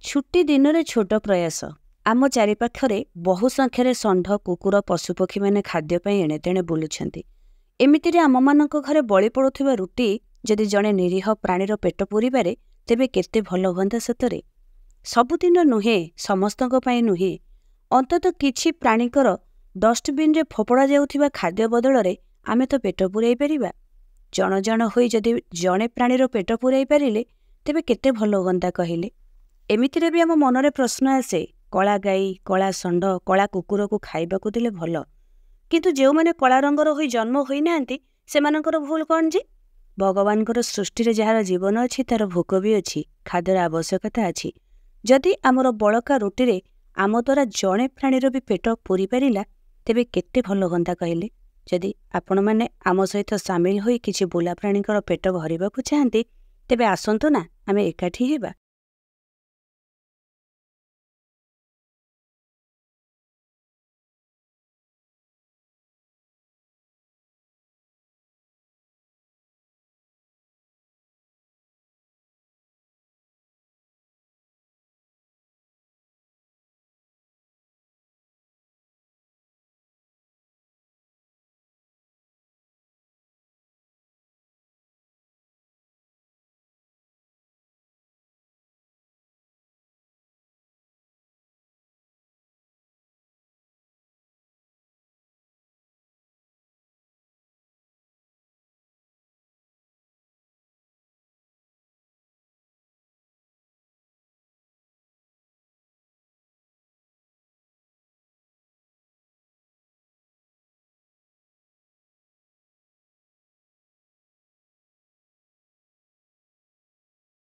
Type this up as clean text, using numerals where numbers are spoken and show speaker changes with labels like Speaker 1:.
Speaker 1: ଛୁଟି ଦିନରେ ଛୋଟ ପ୍ରୟାସ। ଆମ ଚାରିପାଖରେ ବହୁ ସଂଖ୍ୟାରେ ଷଣ୍ଢ, କୁକୁର, ପଶୁପକ୍ଷୀମାନେ ଖାଦ୍ୟ ପାଇଁ ଏଣେତେଣେ ବୁଲୁଛନ୍ତି। ଏମିତିରେ ଆମମାନଙ୍କ ଘରେ ବଳି ପଡ଼ୁଥିବା ରୁଟି ଯଦି ଜଣେ ନିରୀହ ପ୍ରାଣୀର ପେଟ ପୂରିବାରେ, ତେବେ କେତେ ଭଲ ହୁଅନ୍ତା ସତରେ। ସବୁଦିନ ନୁହେଁ, ସମସ୍ତଙ୍କ ପାଇଁ ନୁହେଁ, ଅନ୍ତତଃ କିଛି ପ୍ରାଣୀଙ୍କର ଡଷ୍ଟବିନ୍ରେ ଫୋପଡ଼ା ଯାଉଥିବା ଖାଦ୍ୟ ବଦଳରେ ଆମେ ତ ପେଟ ପୂରାଇ ପାରିବା। ଜଣ ଜଣ ହୋଇ ଯଦି ଜଣେ ପ୍ରାଣୀର ପେଟ ପୂରାଇ ପାରିଲେ, ତେବେ କେତେ ଭଲ ହୁଅନ୍ତା କହିଲେ। ଏମିତିରେ ବି ଆମ ମନରେ ପ୍ରଶ୍ନ ଆସେ, କଳା ଗାଈ, କଳା ଷଣ୍ଢ, କଳା କୁକୁରକୁ ଖାଇବାକୁ ଦେଲେ ଭଲ, କିନ୍ତୁ ଯେଉଁମାନେ କଳା ରଙ୍ଗର ହୋଇ ଜନ୍ମ ହୋଇନାହାନ୍ତି ସେମାନଙ୍କର ଭୁଲ କ'ଣ ଯେ? ଭଗବାନଙ୍କର ସୃଷ୍ଟିରେ ଯାହାର ଜୀବନ ଅଛି ତାର ଭୋକ ବି ଅଛି, ଖାଦ୍ୟର ଆବଶ୍ୟକତା ଅଛି। ଯଦି ଆମର ବଳକା ରୁଟିରେ ଆମ ଦ୍ୱାରା ଜଣେ ପ୍ରାଣୀର ବି ପେଟ ପୂରି ପାରିଲା, ତେବେ କେତେ ଭଲ ହୁଅନ୍ତା କହିଲେ। ଯଦି ଆପଣମାନେ ଆମ ସହିତ ସାମିଲ ହୋଇ କିଛି ବୁଲା ପ୍ରାଣୀଙ୍କର ପେଟ ଭରିବାକୁ ଚାହାନ୍ତି, ତେବେ ଆସନ୍ତୁ ନା ଆମେ ଏକାଠି ହେବା।